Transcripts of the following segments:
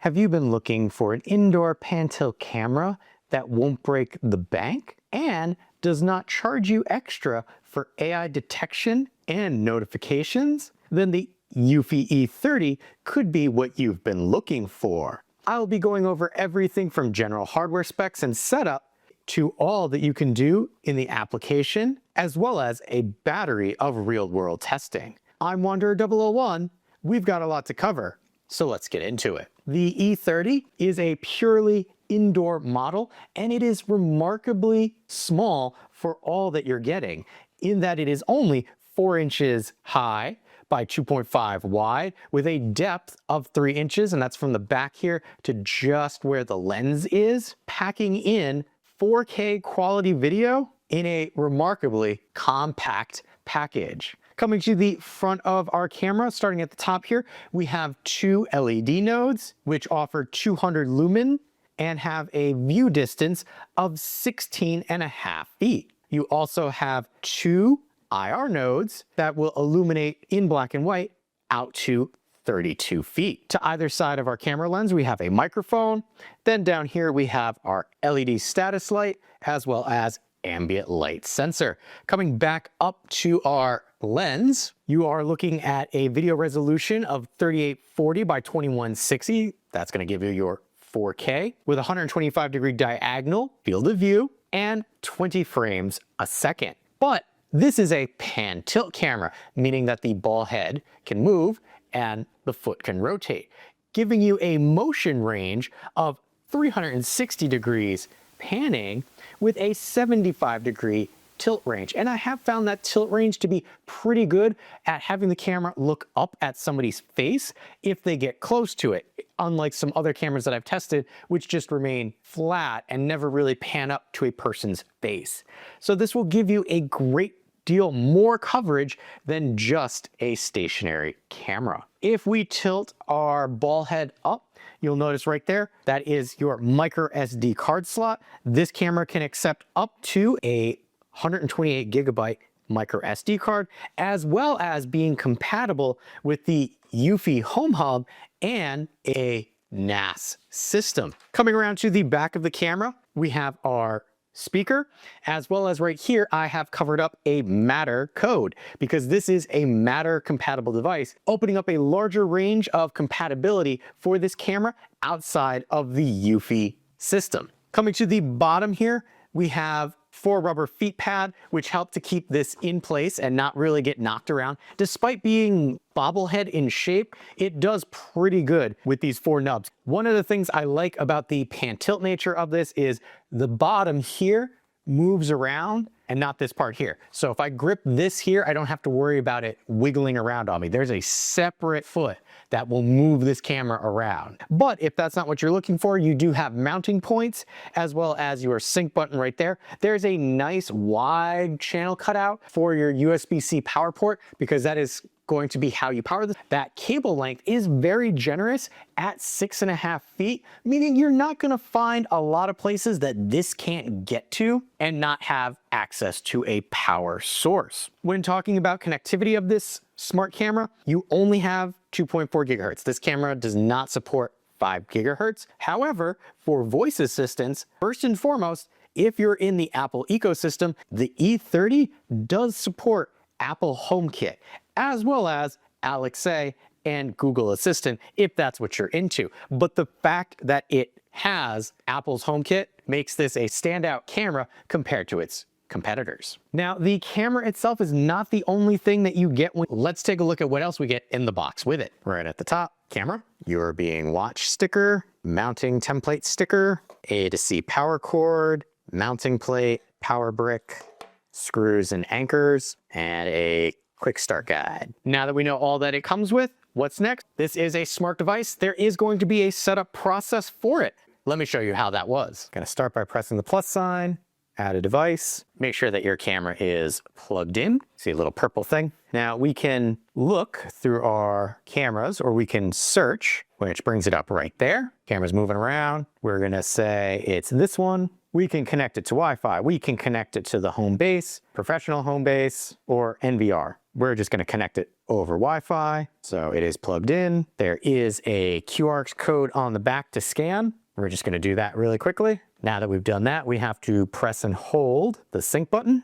Have you been looking for an indoor pan-tilt camera that won't break the bank and does not charge you extra for AI detection and notifications? Then the eufy E30 could be what you've been looking for. I'll be going over everything from general hardware specs and setup to all that you can do in the application, as well as a battery of real-world testing. I'm Wanderer 001. We've got a lot to cover, so let's get into it. The E30 is a purely indoor model, and it is remarkably small for all that you're getting, in that it is only 4 inches high by 2.5 wide with a depth of 3 inches, and that's from the back here to just where the lens is, packing in 4K quality video in a remarkably compact package. Coming to the front of our camera, starting at the top here, we have 2 LED nodes, which offer 200 lumen and have a view distance of 16.5 feet. You also have 2 IR nodes that will illuminate in black and white out to 32 feet. To either side of our camera lens, we have a microphone. Then down here, we have our LED status light, as well as ambient light sensor. Coming back up to our lens, you are looking at a video resolution of 3840 by 2160. That's going to give you your 4K with 125-degree diagonal field of view and 20 frames a second. But this is a pan-tilt camera, meaning that the ball head can move and the foot can rotate, giving you a motion range of 360 degrees panning with a 75-degree tilt range. And I have found that tilt range to be pretty good at having the camera look up at somebody's face if they get close to it, unlike some other cameras that I've tested, which just remain flat and never really pan up to a person's face. So this will give you a great deal more coverage than just a stationary camera. If we tilt our ball head up, you'll notice right there, that is your micro SD card slot. This camera can accept up to a 128 gigabyte micro SD card, as well as being compatible with the eufy home hub and a NAS system. Coming around to the back of the camera, we have our speaker, as well as right here, I have covered up a Matter code because this is a Matter compatible device, opening up a larger range of compatibility for this camera outside of the eufy system. Coming to the bottom here, we have 4 rubber feet pad, which help to keep this in place and not really get knocked around. Despite being bobblehead in shape, it does pretty good with these 4 nubs. One of the things I like about the pan-tilt nature of this is the bottom here moves around and not this part here. So if I grip this here, I don't have to worry about it wiggling around on me. There's a separate foot that will move this camera around. But if that's not what you're looking for, you do have mounting points as well as your sync button right there. There's a nice wide channel cutout for your USB-C power port because that is going to be how you power this. That cable length is very generous at 6.5 feet, meaning you're not gonna find a lot of places that this can't get to and not have access to a power source. When talking about connectivity of this smart camera, you only have 2.4 gigahertz. This camera does not support 5 gigahertz. However, for voice assistance, first and foremost, if you're in the Apple ecosystem, the E30 does support Apple HomeKit, as well as Alexa and Google Assistant, if that's what you're into. But the fact that it has Apple's HomeKit makes this a standout camera compared to its competitors. Now, the camera itself is not the only thing that you get. Let's take a look at what else we get in the box with it. Right at the top, camera, you're being watched sticker, mounting template sticker, A to C power cord, mounting plate, power brick, screws and anchors, and a quick start guide. Now that we know all that it comes with, what's next? This is a smart device. There is going to be a setup process for it. Let me show you how that was. Gonna start by pressing the plus sign, add a device, make sure that your camera is plugged in. See a little purple thing? Now we can look through our cameras or we can search, which brings it up right there. Camera's moving around. We're gonna say it's this one. We can connect it to Wi-Fi. We can connect it to the home base, professional home base, or NVR. We're just gonna connect it over Wi-Fi. So it is plugged in. There is a QR code on the back to scan. We're just going to do that really quickly. Now that we've done that, we have to press and hold the sync button.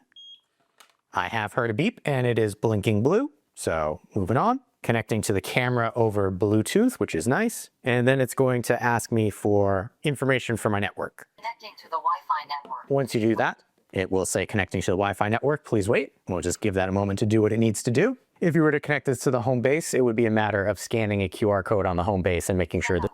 I have heard a beep and it is blinking blue. So moving on, connecting to the camera over Bluetooth, which is nice. And then it's going to ask me for information for my network. Connecting to the Wi-Fi network. Once you do that, it will say connecting to the Wi-Fi network. Please wait. We'll just give that a moment to do what it needs to do. If you were to connect this to the home base, it would be a matter of scanning a QR code on the home base and making sure that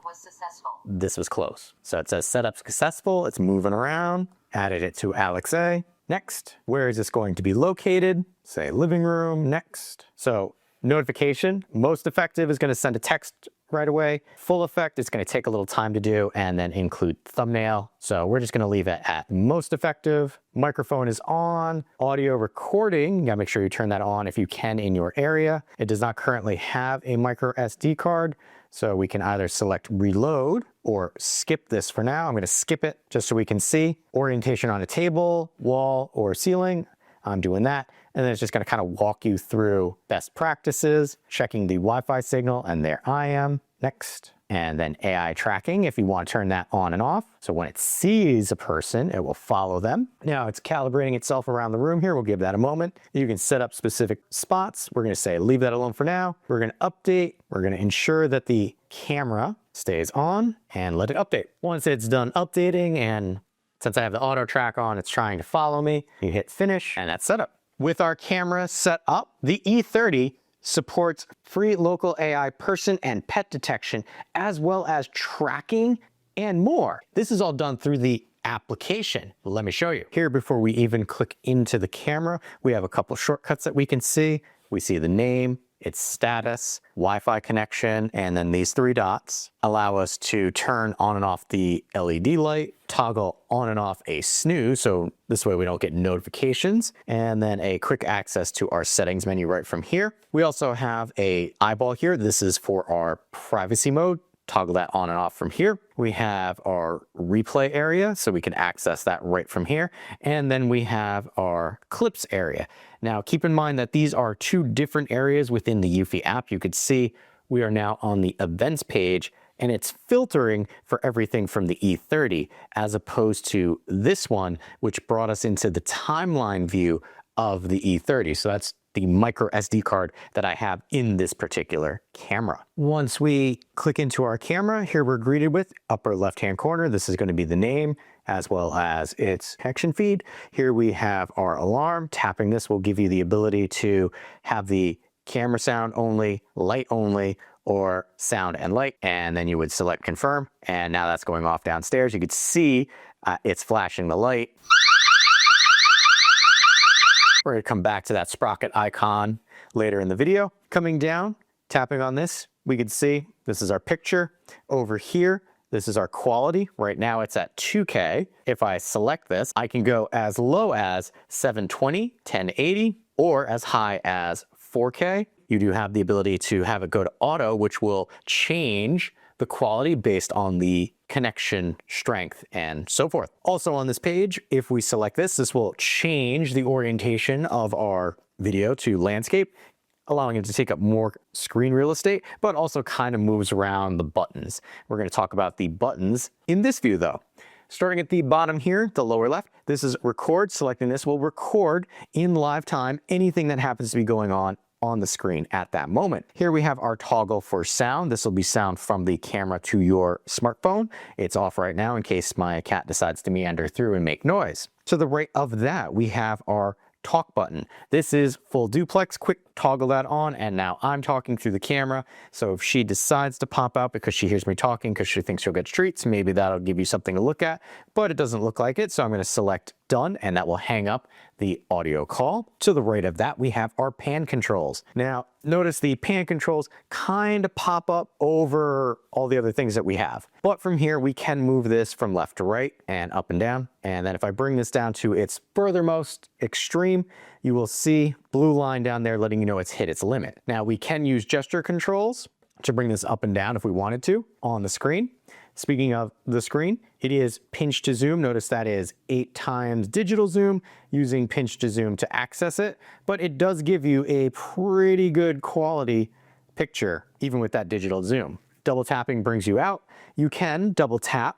this was close. So it says setup successful. It's moving around. Added it to Alex A. Next. Where is this going to be located? Say living room. Next. So notification, most effective is going to send a text right away. Full effect, it's going to take a little time to do, and then include thumbnail. So we're just going to leave it at most effective. Microphone is on. Audio recording, you got to make sure you turn that on if you can in your area. It does not currently have a micro SD card, so we can either select reload or skip this for now. I'm going to skip it just so we can see. Orientation on a table, wall, or ceiling. I'm doing that. And then it's just going to kind of walk you through best practices, checking the Wi-Fi signal, and there I am. Next. And then AI tracking, if you want to turn that on and off. So when it sees a person, it will follow them. Now it's calibrating itself around the room here. We'll give that a moment. You can set up specific spots. We're going to say, leave that alone for now. We're going to update. We're going to ensure that the camera stays on and let it update. Once it's done updating, and since I have the auto track on, it's trying to follow me. You hit finish and that's set up. With our camera set up, the E30 supports free local AI person and pet detection, as well as tracking and more. This is all done through the application. Let me show you. Here, before we even click into the camera, we have a couple shortcuts that we can see. We see the name, its status, Wi-Fi connection, and then these three dots allow us to turn on and off the LED light, toggle on and off a snooze, so this way we don't get notifications, and then a quick access to our settings menu right from here. We also have a eyeball here. This is for our privacy mode. Toggle that on and off from here. We have our replay area, so we can access that right from here. And then we have our clips area. Now, keep in mind that these are two different areas within the Eufy app. You could see we are now on the events page, and it's filtering for everything from the E30, as opposed to this one, which brought us into the timeline view of the E30. So that's the micro SD card that I have in this particular camera. Once we click into our camera, here we're greeted with upper left-hand corner. This is going to be the name as well as its detection feed. Here we have our alarm. Tapping this will give you the ability to have the camera sound only, light only, or sound and light. And then you would select confirm. And now that's going off downstairs. You could see it's flashing the light. We're going to come back to that sprocket icon later in the video. Coming down, tapping on this, we can see this is our picture. Over here, this is our quality. Right now it's at 2K. If I select this, I can go as low as 720, 1080, or as high as 4K. You do have the ability to have it go to auto, which will change the quality based on the connection strength and so forth. Also on this page, if we select this, this will change the orientation of our video to landscape, allowing it to take up more screen real estate, but also kind of moves around the buttons. We're going to talk about the buttons in this view though. Starting at the bottom here, the lower left, this is record. Selecting this will record in live time anything that happens to be going on the screen at that moment. Here we have our toggle for sound. This will be sound from the camera to your smartphone. It's off right now in case my cat decides to meander through and make noise. To the right of that, we have our talk button. This is full duplex. Quick toggle that on, and now I'm talking through the camera. So if she decides to pop out because she hears me talking because she thinks she'll get treats, maybe that'll give you something to look at, but it doesn't look like it. So I'm going to select done, and that will hang up the audio call. To the right of that, we have our pan controls. Now, notice the pan controls kind of pop up over all the other things that we have. But from here, we can move this from left to right and up and down. And then if I bring this down to its furthermost extreme, you will see blue line down there letting you know it's hit its limit. Now, we can use gesture controls to bring this up and down if we wanted to on the screen. Speaking of the screen, it is pinch to zoom. Notice that is 8 times digital zoom, using pinch to zoom to access it, but it does give you a pretty good quality picture, even with that digital zoom. Double tapping brings you out. You can double tap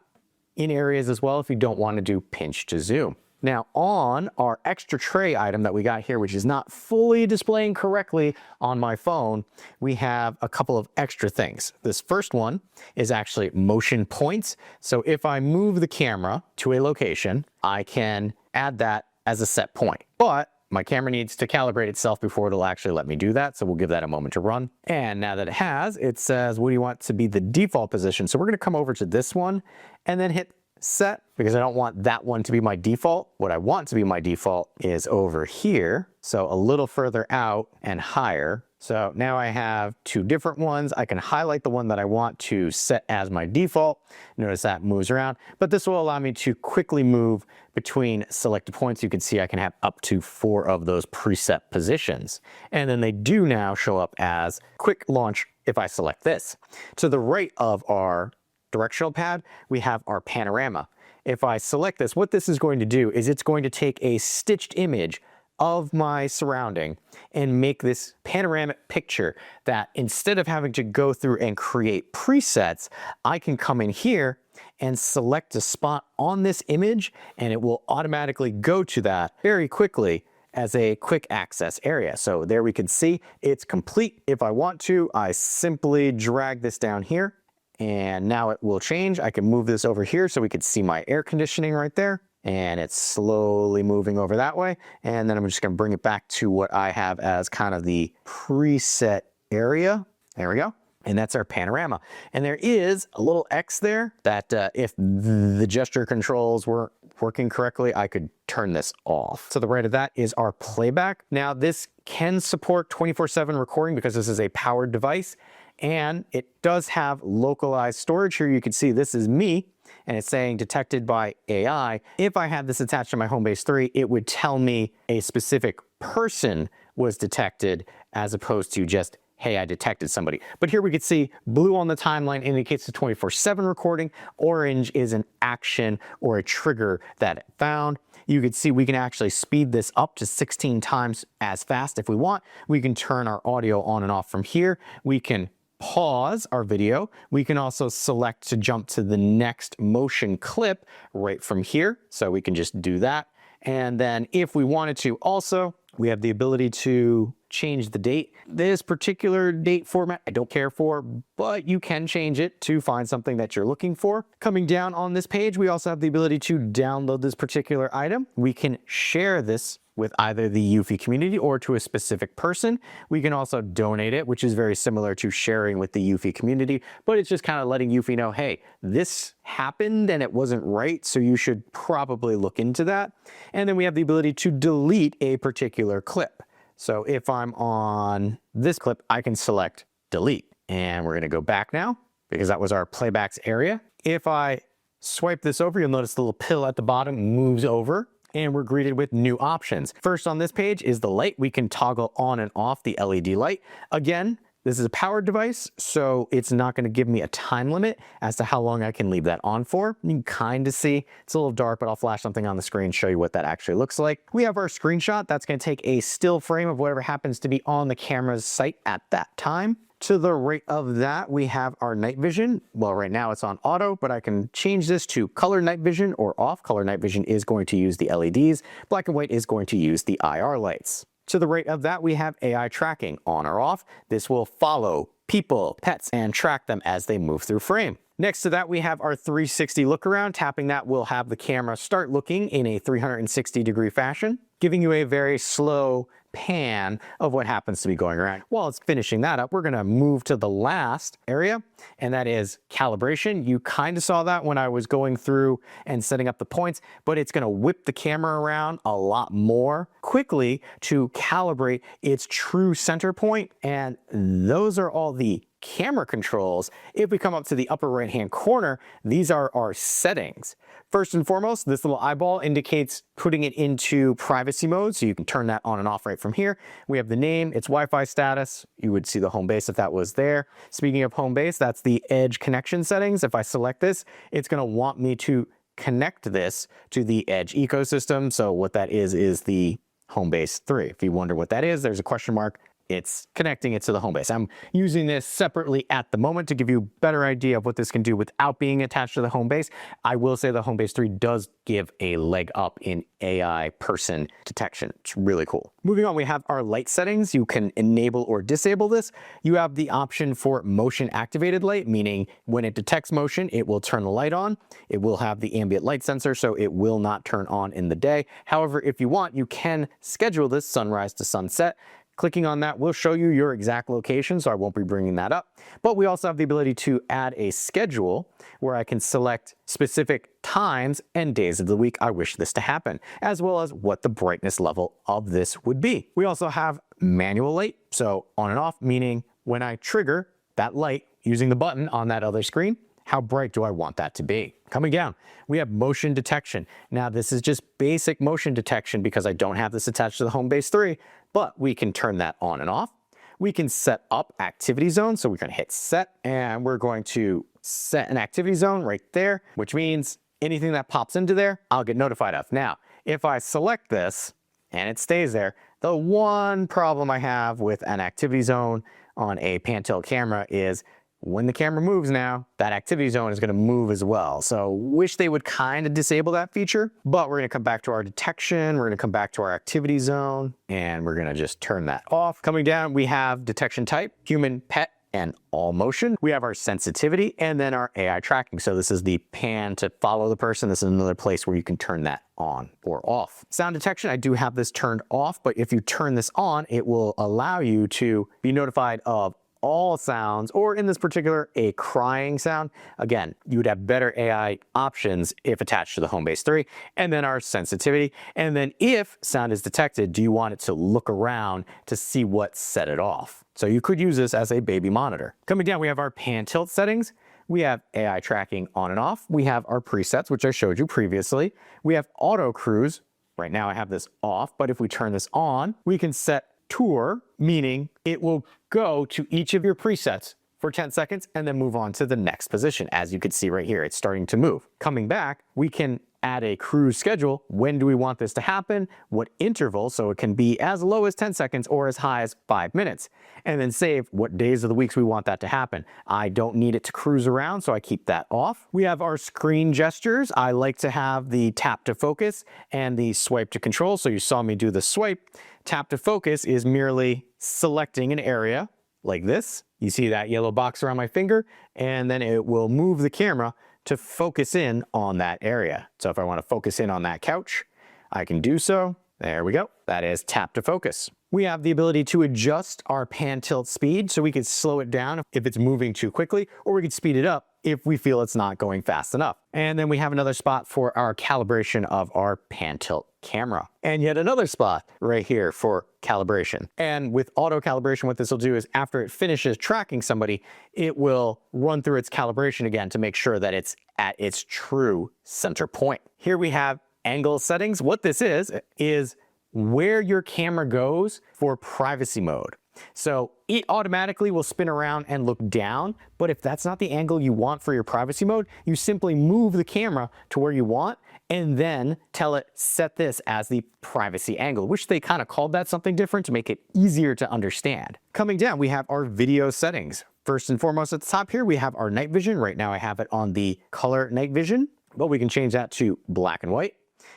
in areas as well if you don't want to do pinch to zoom. Now on our extra tray item that we got here, which is not fully displaying correctly on my phone, we have a couple of extra things. This first one is actually motion points. So if I move the camera to a location, I can add that as a set point. But my camera needs to calibrate itself before it'll actually let me do that. So we'll give that a moment to run. And now that it has, it says, what do you want to be the default position? So we're gonna come over to this one and then hit set, because I don't want that one to be my default. What I want to be my default is over here. So a little further out and higher. So now I have 2 different ones. I can highlight the one that I want to set as my default. Notice that moves around, but this will allow me to quickly move between selected points. You can see I can have up to 4 of those preset positions. And then they do now show up as quick launch if I select this. To the right of our directional pad, we have our panorama. If I select this, what this is going to do is it's going to take a stitched image of my surrounding and make this panoramic picture that instead of having to go through and create presets, I can come in here and select a spot on this image and it will automatically go to that very quickly as a quick access area. So there we can see it's complete. If I want to, I simply drag this down here and now it will change. I can move this over here so we could see my air conditioning right there. And it's slowly moving over that way. And then I'm just gonna bring it back to what I have as kind of the preset area. There we go. And that's our panorama. And there is a little X there that if the gesture controls weren't working correctly, I could turn this off. To the right of that is our playback. Now this can support 24/7 recording because this is a powered device. And it does have localized storage. Here you can see this is me, and it's saying detected by AI. If I had this attached to my Homebase 3, it would tell me a specific person was detected as opposed to just, hey, I detected somebody. But here we can see blue on the timeline indicates the 24/7 recording. Orange is an action or a trigger that it found. You can see we can actually speed this up to 16 times as fast if we want. We can turn our audio on and off from here. We can pause our video. We can also select to jump to the next motion clip right from here. So we can just do that. And then if we wanted to also, we have the ability to change the date. This particular date format I don't care for, but you can change it to find something that you're looking for. Coming down on this page, we also have the ability to download this particular item. We can share this with either the eufy community or to a specific person. We can also donate it, which is very similar to sharing with the eufy community, but it's just kind of letting eufy know, hey, this happened and it wasn't right, so you should probably look into that. And then we have the ability to delete a particular clip. So if I'm on this clip, I can select delete. And we're gonna go back now because that was our playbacks area. If I swipe this over, you'll notice the little pill at the bottom moves over and we're greeted with new options. First on this page is the light. We can toggle on and off the LED light. Again, this is a powered device, so it's not gonna give me a time limit as to how long I can leave that on for. You can kind of see, it's a little dark, but I'll flash something on the screen, show you what that actually looks like. We have our screenshot. That's gonna take a still frame of whatever happens to be on the camera's sight at that time. To the right of that, we have our night vision. Well, right now it's on auto, but I can change this to color night vision or off. Color night vision is going to use the LEDs. Black and white is going to use the IR lights. To the right of that, we have AI tracking on or off. This will follow people, pets, and track them as they move through frame. Next to that, we have our 360 look around. Tapping that will have the camera start looking in a 360-degree fashion, giving you a very slow pan of what happens to be going around. While it's finishing that up, we're gonna move to the last area, and that is calibration. You kind of saw that when I was going through and setting up the points, but it's gonna whip the camera around a lot more quickly to calibrate its true center point. And those are all the camera controls, if we come up to the upper right hand corner, these are our settings. First and foremost, this little eyeball indicates putting it into privacy mode, so you can turn that on and off right from here. We have the name, its Wi-Fi status. You would see the home base if that was there. Speaking of home base, that's the edge connection settings. If I select this, it's going to want me to connect this to the edge ecosystem. So what that is the home base 3. If you wonder what that is, there's a question mark. It's connecting it to the home base. I'm using this separately at the moment to give you a better idea of what this can do without being attached to the home base. I will say the home base 3 does give a leg up in AI person detection. It's really cool. Moving on, we have our light settings. You can enable or disable this. You have the option for motion activated light, meaning when it detects motion, it will turn the light on. It will have the ambient light sensor, so it will not turn on in the day. However, if you want, you can schedule this sunrise to sunset. Clicking on that will show you your exact location, so I won't be bringing that up. But we also have the ability to add a schedule where I can select specific times and days of the week I wish this to happen, as well as what the brightness level of this would be. We also have manual light, so on and off, meaning when I trigger that light using the button on that other screen, how bright do I want that to be? Coming down, we have motion detection. Now this is just basic motion detection because I don't have this attached to the home base 3, but we can turn that on and off. We can set up activity zone. So we're going to hit set and we're going to set an activity zone right there, which means anything that pops into there, I'll get notified of. Now, if I select this and it stays there, the one problem I have with an activity zone on a pan-tilt camera is when the camera moves now, that activity zone is going to move as well. So wish they would kind of disable that feature, but we're going to come back to our detection. We're going to come back to our activity zone and we're going to just turn that off. Coming down, we have detection type, human, pet, and all motion. We have our sensitivity and then our AI tracking. So this is the pan to follow the person. This is another place where you can turn that on or off. Sound detection, I do have this turned off, but if you turn this on, it will allow you to be notified of all sounds, or in this particular, a crying sound. Again, you would have better AI options if attached to the home base 3, and then our sensitivity. And then if sound is detected, do you want it to look around to see what set it off? So you could use this as a baby monitor. Coming down, we have our pan tilt settings. We have AI tracking on and off. We have our presets, which I showed you previously. We have auto cruise. Right now I have this off, but if we turn this on, we can set tour, meaning it will go to each of your presets for 10 seconds and then move on to the next position. As you can see right here, it's starting to move. Coming back, we can add a cruise schedule. When do we want this to happen? What interval? So it can be as low as 10 seconds or as high as 5 minutes. And then save what days of the weeks we want that to happen. I don't need it to cruise around, so I keep that off. We have our screen gestures. I like to have the tap to focus and the swipe to control. So you saw me do the swipe. Tap to focus is merely selecting an area like this. You see that yellow box around my finger, and then it will move the camera to focus in on that area. So if I want to focus in on that couch, I can do so. There we go. That is tap to focus. We have the ability to adjust our pan tilt speed, so we can slow it down if it's moving too quickly, or we can speed it up if we feel it's not going fast enough. And then we have another spot for our calibration of our pan tilt camera. And yet another spot right here for calibration. And with auto calibration, what this will do is after it finishes tracking somebody, it will run through its calibration again to make sure that it's at its true center point. Here we have angle settings. What this is where your camera goes for privacy mode. So it automatically will spin around and look down, but if that's not the angle you want for your privacy mode, you simply move the camera to where you want and then tell it set this as the privacy angle, which they kind of called that something different to make it easier to understand. Coming down, we have our video settings. First and foremost at the top here, we have our night vision. Right now I have it on the color night vision, but we can change that to black and white,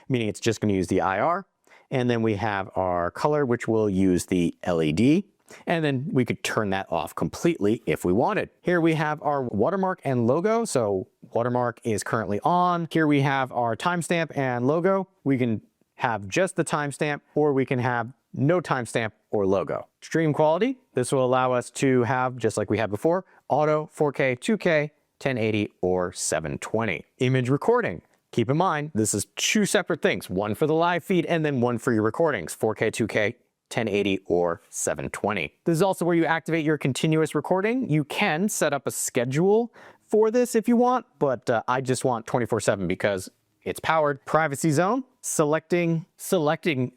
meaning it's just going to use the IR. And then we have our color, which will use the LED. And then we could turn that off completely if we wanted. Here we have our watermark and logo. So watermark is currently on. Here we have our timestamp and logo. We can have just the timestamp, or we can have no timestamp or logo. Stream quality. This will allow us to have, just like we had before, auto, 4K, 2K, 1080, or 720. Image recording. Keep in mind, this is two separate things, one for the live feed and then one for your recordings, 4K, 2K, 1080 or 720. This is also where you activate your continuous recording. You can set up a schedule for this if you want, but I just want 24/7 because it's powered. Privacy zone, selecting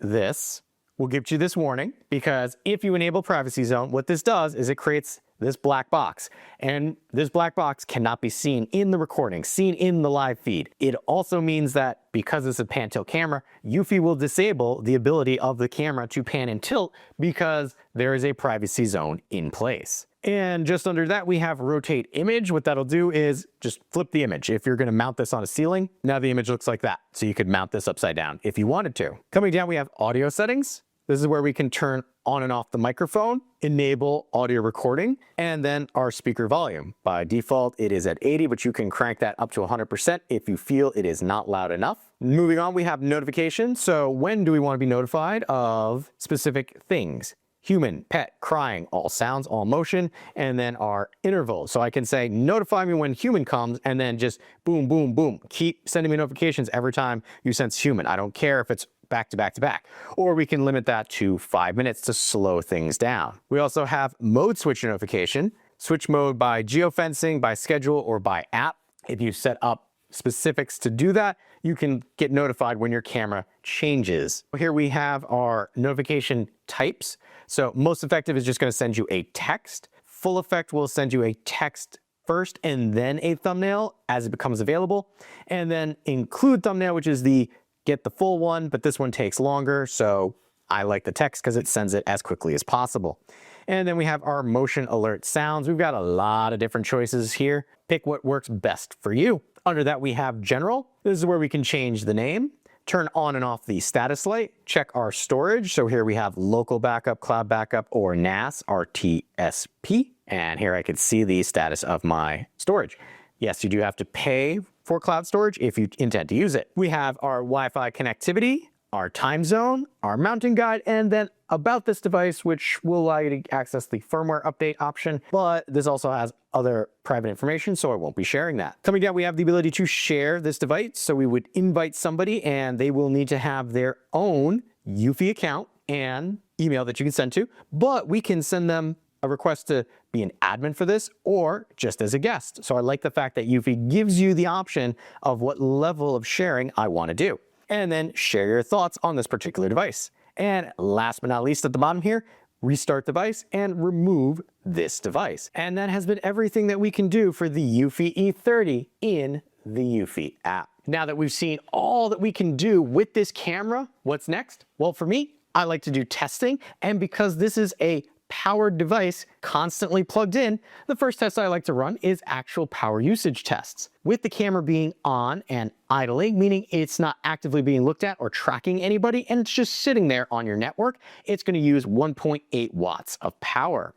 this will give you this warning, because if you enable privacy zone, what this does is it creates this black box, and this black box cannot be seen in the recording, seen in the live feed. It also means that because it's a pan tilt camera, eufy will disable the ability of the camera to pan and tilt because there is a privacy zone in place. And just under that, we have rotate image. What that'll do is just flip the image. If you're gonna mount this on a ceiling, now the image looks like that. So you could mount this upside down if you wanted to. Coming down, we have audio settings. This is where we can turn on and off the microphone, enable audio recording, and then our speaker volume. By default, it is at 80, but you can crank that up to 100% if you feel it is not loud enough. Moving on, we have notifications. So when do we want to be notified of specific things? Human, pet, crying, all sounds, all motion, and then our interval. So I can say, notify me when human comes, and then just boom, boom, boom. Keep sending me notifications every time you sense human. I don't care if it's back to back to back. Or we can limit that to 5 minutes to slow things down. We also have mode switch notification. Switch mode by geofencing, by schedule, or by app. If you set up specifics to do that, you can get notified when your camera changes. Here we have our notification types. So most effective is just going to send you a text. Full effect will send you a text first and then a thumbnail as it becomes available. And then include thumbnail, which is the get the full one, but this one takes longer. So I like the text because it sends it as quickly as possible. And then we have our motion alert sounds. We've got a lot of different choices here. Pick what works best for you. Under that, we have general. This is where we can change the name, turn on and off the status light, check our storage. So here we have local backup, cloud backup, or NAS, RTSP. And here I can see the status of my storage. Yes, you do have to pay for cloud storage if you intend to use it. We have our Wi-Fi connectivity, our time zone, our mounting guide, and then about this device, which will allow you to access the firmware update option, but this also has other private information, so I won't be sharing that. Coming down, we have the ability to share this device. So we would invite somebody and they will need to have their own eufy account and email that you can send to, but we can send them a request to be an admin for this or just as a guest. So I like the fact that eufy gives you the option of what level of sharing I want to do. And then share your thoughts on this particular device. And last but not least at the bottom here, restart device and remove this device. And that has been everything that we can do for the Eufy E30 in the Eufy app. Now that we've seen all that we can do with this camera, what's next? Well, for me, I like to do testing. And because this is a powered device constantly plugged in, the first test I like to run is actual power usage tests. With the camera being on and idling, meaning it's not actively being looked at or tracking anybody, and it's just sitting there on your network, it's going to use 1.8 watts of power.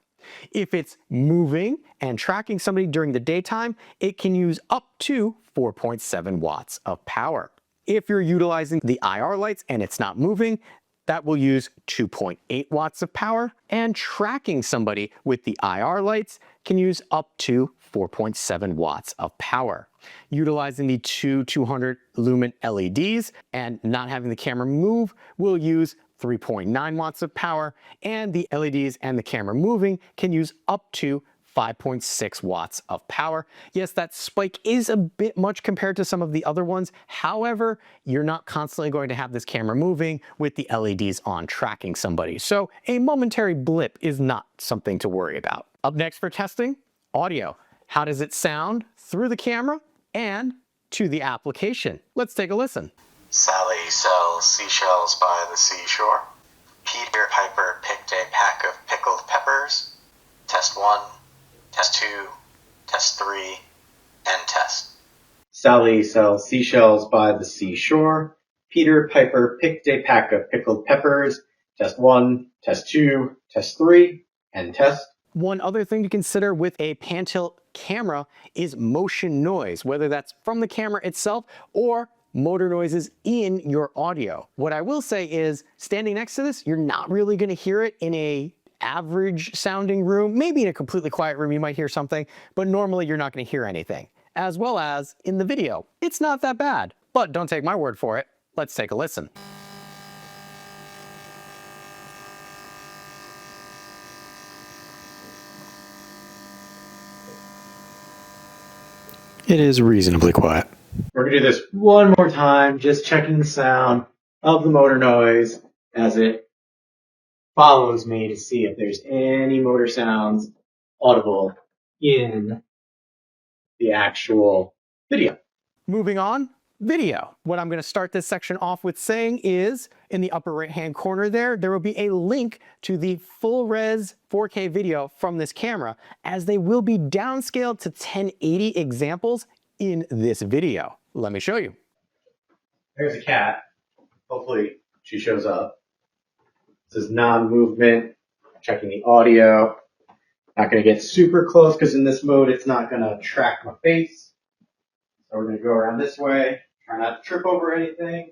If it's moving and tracking somebody during the daytime, it can use up to 4.7 watts of power. If you're utilizing the IR lights and it's not moving, that will use 2.8 watts of power, and tracking somebody with the IR lights can use up to 4.7 watts of power. Utilizing the two 200 lumen LEDs and not having the camera move will use 3.9 watts of power, and the LEDs and the camera moving can use up to 5.6 watts of power. Yes, that spike is a bit much compared to some of the other ones. However, you're not constantly going to have this camera moving with the LEDs on tracking somebody. So a momentary blip is not something to worry about. Up next for testing, audio. How does it sound through the camera and to the application? Let's take a listen. Sally sells seashells by the seashore. Peter Piper picked a pack of pickled peppers. Test 1. Test 2, test 3, and test. Sally sells seashells by the seashore. Peter Piper picked a pack of pickled peppers. Test 1, test 2, test 3, and test. One other thing to consider with a pan tilt camera is motion noise, whether that's from the camera itself or motor noises in your audio. What I will say is, standing next to this, you're not really going to hear it in a average sounding room. Maybe in a completely quiet room you might hear something, but normally you're not going to hear anything. As well as in the video, it's not that bad. But don't take my word for it. Let's take a listen. It is reasonably quiet. We're going to do this one more time, just checking the sound of the motor noise as it follows me to see if there's any motor sounds audible in the actual video. Moving on, video. What I'm going to start this section off with saying is, in the upper right-hand corner there will be a link to the full res 4K video from this camera, as they will be downscaled to 1080 examples in this video. Let me show you. There's a cat. Hopefully she shows up. This is non-movement, checking the audio. Not going to get super close because in this mode it's not going to track my face. So we're going to go around this way. Try not to trip over anything.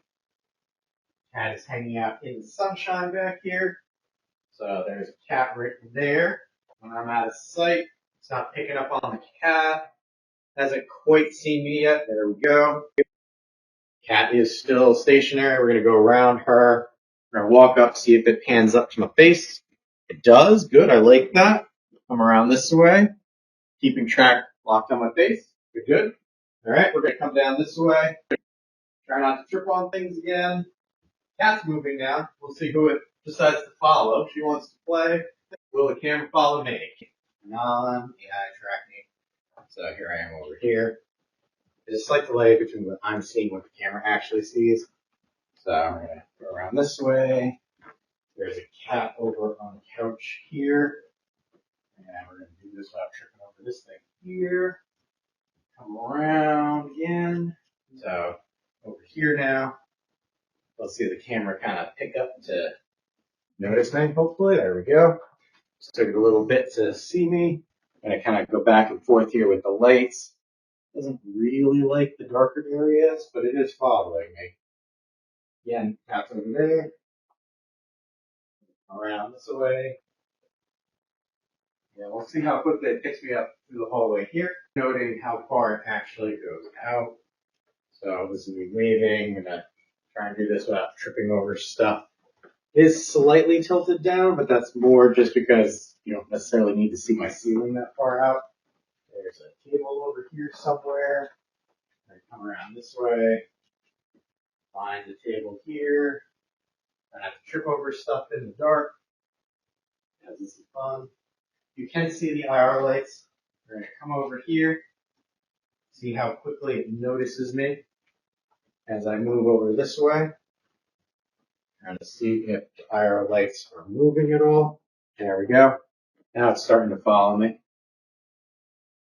Cat is hanging out in the sunshine back here. So there's a cat right there. When I'm out of sight, it's not picking up on the cat. Hasn't quite seen me yet. There we go. Cat is still stationary. We're going to go around her. We're going to walk up, see if it pans up to my face. It does. Good. I like that. Come around this way. Keeping track locked on my face. Good. All right. We're going to come down this way. Try not to trip on things again. Cat's moving now. We'll see who it decides to follow. She wants to play. Will the camera follow me? Non-AI tracking. So here I am over here. There's a slight delay between what I'm seeing and what the camera actually sees. So we're going to go around this way. There's a cat over on the couch here. And we're going to do this without tripping over this thing here. Come around again. So over here now. Let's see the camera kind of pick up to notice me, hopefully. There we go. Just took it a little bit to see me. I'm going to kind of go back and forth here with the lights. Doesn't really like the darker areas, but it is following me. Again, cat's over there. Around this way. Yeah, we'll see how quickly it picks me up through the hallway here. Noting how far it actually goes out. So this is me waving. I'm going to try and do this without tripping over stuff. It is slightly tilted down, but that's more just because you don't necessarily need to see my ceiling that far out. There's a table over here somewhere. I come around this way. Find the table here. I have to trip over stuff in the dark. Because this is fun. You can see the IR lights. We're going to come over here. See how quickly it notices me as I move over this way. Trying to see if the IR lights are moving at all. There we go. Now it's starting to follow me.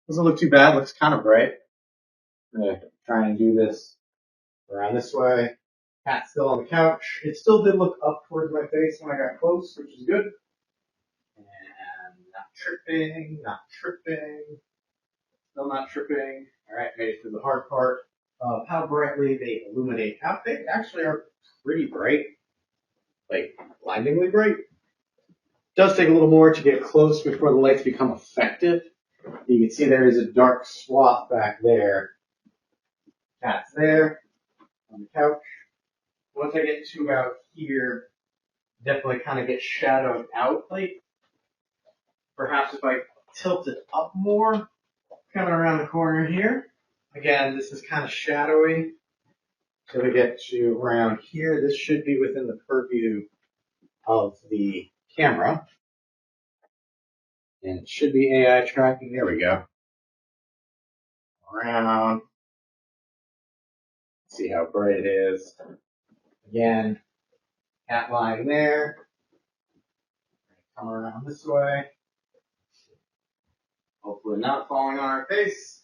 Doesn't look too bad. Looks kind of bright. I'm going to try and do this around this way. Cat's still on the couch. It still did look up towards my face when I got close, which is good. And not tripping, not tripping. Still not tripping. All right, made it through the hard part of how brightly they illuminate. How they actually are pretty bright, like blindingly bright. Does take a little more to get close before the lights become effective. You can see there is a dark swath back there. Cat's there on the couch. Once I get to about here, definitely kind of get shadowed out. Like perhaps if I tilt it up more, coming around the corner here. Again, this is kind of shadowy. So we get to around here. This should be within the purview of the camera. And it should be AI tracking. There we go. Around. See how bright it is. Again, cat lying there. Come around this way. Hopefully not falling on our face.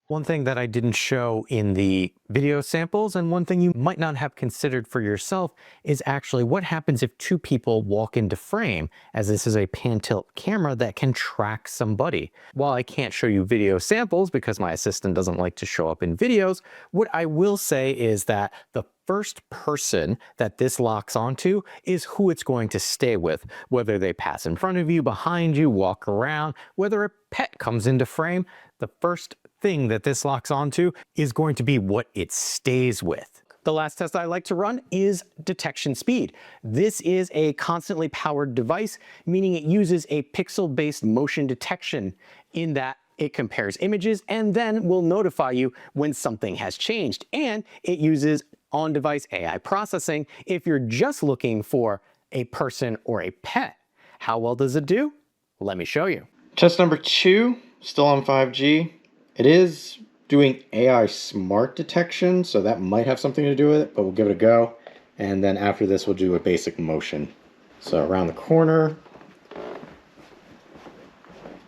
One thing that I didn't show in the video samples, and one thing you might not have considered for yourself, is actually what happens if two people walk into frame, as this is a pan-tilt camera that can track somebody. While I can't show you video samples because my assistant doesn't like to show up in videos, what I will say is that the first person that this locks onto is who it's going to stay with. Whether they pass in front of you, behind you, walk around, whether a pet comes into frame, the first thing that this locks onto is going to be what it stays with. The last test I like to run is detection speed. This is a constantly powered device, meaning it uses a pixel-based motion detection in that It compares images and then will notify you when something has changed. And it uses on-device AI processing if you're just looking for a person or a pet. How well does it do? Let me show you. Test number 2, still on 5G. It is doing AI smart detection, so that might have something to do with it, but we'll give it a go. And then after this, we'll do a basic motion. So around the corner.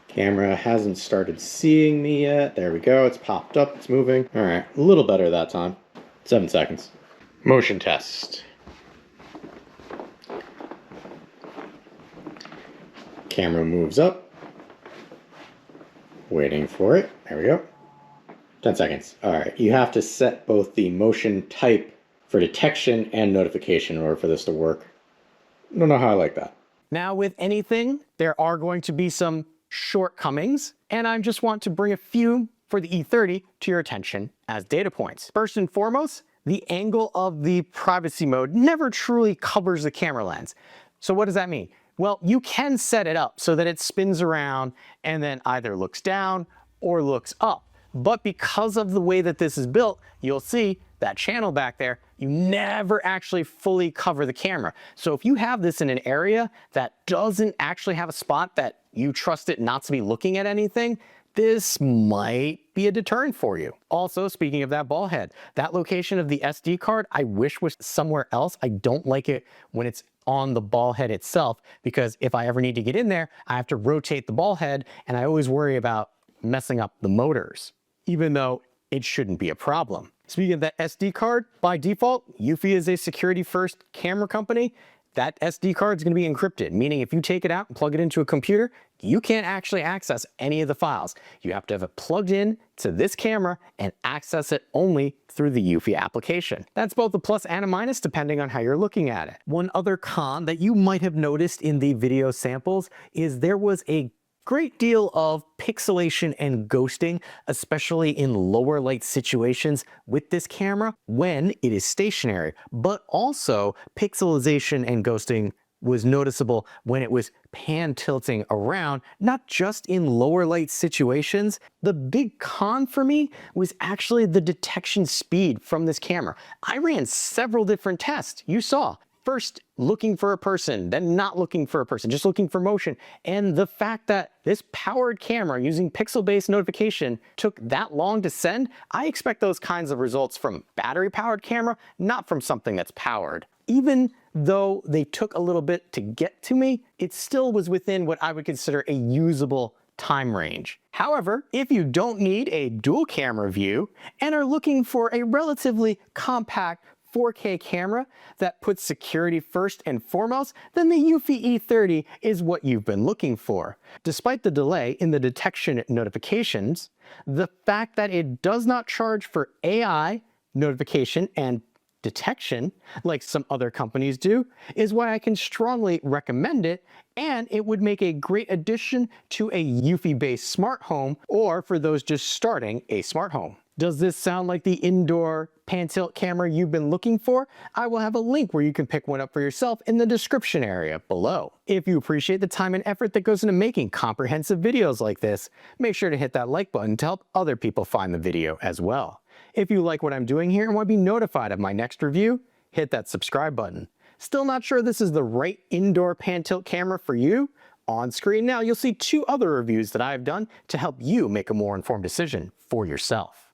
Camera hasn't started seeing me yet. There we go. It's popped up. It's moving. All right. A little better that time. 7 seconds. Motion test. Camera moves up. Waiting for it. There we go. 10 seconds. All right. You have to set both the motion type for detection and notification in order for this to work. I don't know how I like that. Now with anything, there are going to be some shortcomings, and I just want to bring a few for the E30 to your attention as data points. First and foremost, the angle of the privacy mode never truly covers the camera lens. So what does that mean? Well, you can set it up so that it spins around and then either looks down or looks up. But because of the way that this is built, you'll see that channel back there, you never actually fully cover the camera. So if you have this in an area that doesn't actually have a spot that you trust it not to be looking at anything, this might be a deterrent for you. Also, speaking of that ball head, that location of the SD card, I wish was somewhere else. I don't like it when it's on the ball head itself, because if I ever need to get in there, I have to rotate the ball head, and I always worry about messing up the motors, even though it shouldn't be a problem. Speaking of that SD card, by default, eufy is a security-first camera company. That SD card is going to be encrypted, meaning if you take it out and plug it into a computer, you can't actually access any of the files. You have to have it plugged in to this camera and access it only through the eufy application. That's both a plus and a minus depending on how you're looking at it. One other con that you might have noticed in the video samples is there was a great deal of pixelation and ghosting, especially in lower light situations with this camera when it is stationary. But also pixelization and ghosting was noticeable when it was pan tilting around, not just in lower light situations. The big con for me was actually the detection speed from this camera. I ran several different tests. You saw. First, looking for a person, then not looking for a person, just looking for motion. And the fact that this powered camera using pixel-based notification took that long to send, I expect those kinds of results from battery-powered camera, not from something that's powered. Even though they took a little bit to get to me, it still was within what I would consider a usable time range. However, if you don't need a dual camera view and are looking for a relatively compact 4K camera that puts security first and foremost, then the eufy E30 is what you've been looking for. Despite the delay in the detection notifications, the fact that it does not charge for AI notification and detection like some other companies do is why I can strongly recommend it, and it would make a great addition to a eufy-based smart home or for those just starting a smart home. Does this sound like the indoor pan tilt camera you've been looking for? I will have a link where you can pick one up for yourself in the description area below. If you appreciate the time and effort that goes into making comprehensive videos like this, make sure to hit that like button to help other people find the video as well. If you like what I'm doing here and want to be notified of my next review, hit that subscribe button. Still not sure this is the right indoor pan tilt camera for you? On screen now, you'll see 2 other reviews that I've done to help you make a more informed decision for yourself.